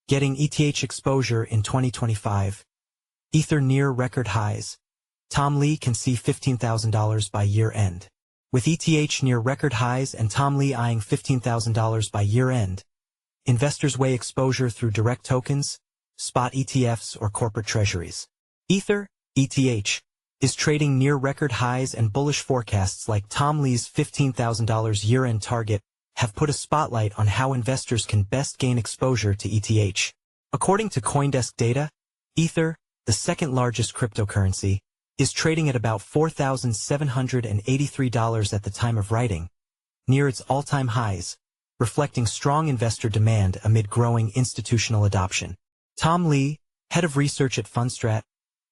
Getting ETH exposure in 2025. Ether near record highs. Tom Lee can see $15,000 by year-end. With ETH near record highs and Tom Lee eyeing $15,000 by year-end, investors weigh exposure through direct tokens, spot ETFs, or corporate treasuries. Ether, ETH, is trading near record highs, and bullish forecasts like Tom Lee's $15,000 year-end target have put a spotlight on how investors can best gain exposure to ETH. According to CoinDesk Data, Ether, the second largest cryptocurrency, is trading at about $4,783 at the time of writing, near its all-time highs, reflecting strong investor demand amid growing institutional adoption. Tom Lee, head of research at Fundstrat,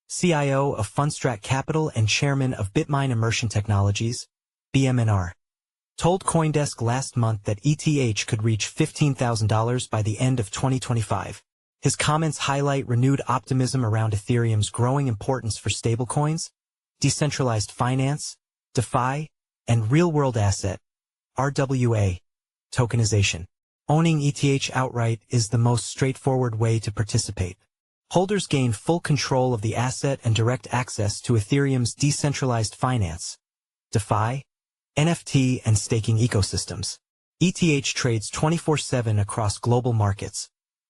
CIO of Fundstrat Capital and chairman of BitMine Immersion Technologies, BMNR, told CoinDesk last month that ETH could reach $15,000 by the end of 2025. His comments highlight renewed optimism around Ethereum's growing importance for stablecoins, decentralized finance, DeFi, and real-world asset, RWA, tokenization. Owning ETH outright is the most straightforward way to participate. Holders gain full control of the asset and direct access to Ethereum's decentralized finance, DeFi, NFT, and staking ecosystems. ETH trades 24/7 across global markets,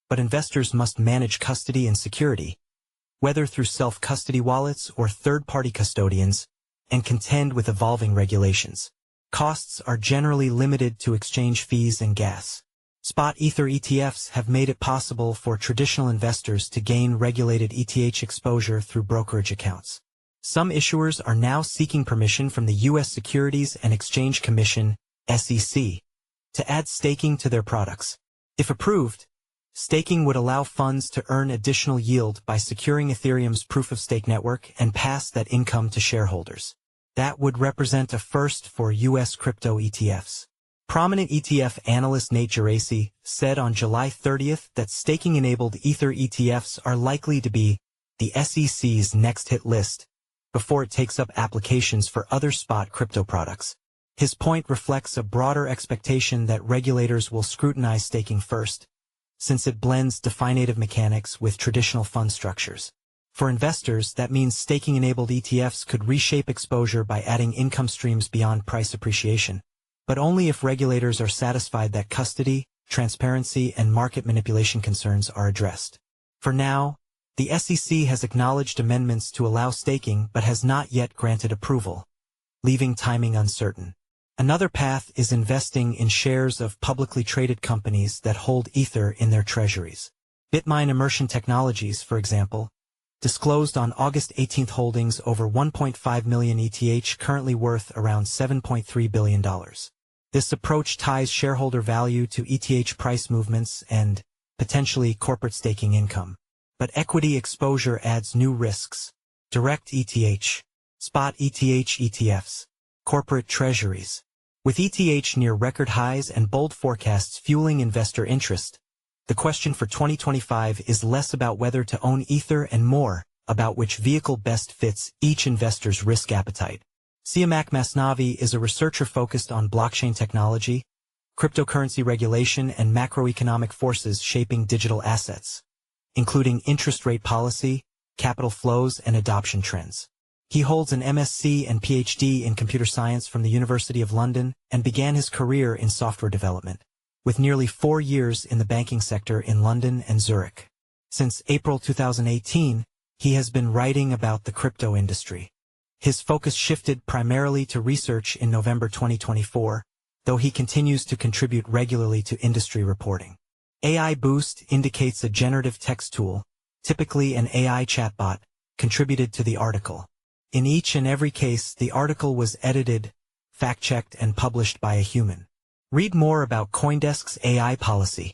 but investors must manage custody and security, whether through self-custody wallets or third-party custodians, and contend with evolving regulations. Costs are generally limited to exchange fees and gas. Spot Ether ETFs have made it possible for traditional investors to gain regulated ETH exposure through brokerage accounts. Some issuers are now seeking permission from the U.S. Securities and Exchange Commission, SEC, to add staking to their products. If approved, staking would allow funds to earn additional yield by securing Ethereum's proof-of-stake network and pass that income to shareholders. That would represent a first for U.S. crypto ETFs. Prominent ETF analyst Nate Geraci said on July 30th that staking-enabled Ether ETFs are likely to be the SEC's next hit list before it takes up applications for other spot crypto products. His point reflects a broader expectation that regulators will scrutinize staking first, since it blends DeFi-native mechanics with traditional fund structures. For investors, that means staking-enabled ETFs could reshape exposure by adding income streams beyond price appreciation, but only if regulators are satisfied that custody, transparency, and market manipulation concerns are addressed. For now, the SEC has acknowledged amendments to allow staking but has not yet granted approval, leaving timing uncertain. Another path is investing in shares of publicly traded companies that hold Ether in their treasuries. BitMine Immersion Technologies, for example, disclosed on August 18 holdings over 1.5 million ETH, currently worth around $7.3 billion. This approach ties shareholder value to ETH price movements and, potentially, corporate staking income. But equity exposure adds new risks. Direct ETH, spot ETH ETFs, corporate treasuries. With ETH near record highs and bold forecasts fueling investor interest, the question for 2025 is less about whether to own Ether and more about which vehicle best fits each investor's risk appetite. Siamak Masnavi is a researcher focused on blockchain technology, cryptocurrency regulation, and macroeconomic forces shaping digital assets, including interest rate policy, capital flows, and adoption trends. He holds an MSc and PhD in computer science from the University of London and began his career in software development, with nearly 4 years in the banking sector in London and Zurich. Since April 2018, he has been writing about the crypto industry. His focus shifted primarily to research in November 2024, though he continues to contribute regularly to industry reporting. AI Boost indicates a generative text tool, typically an AI chatbot, contributed to the article. In each and every case, the article was edited, fact-checked, and published by a human. Read more about CoinDesk's AI policy.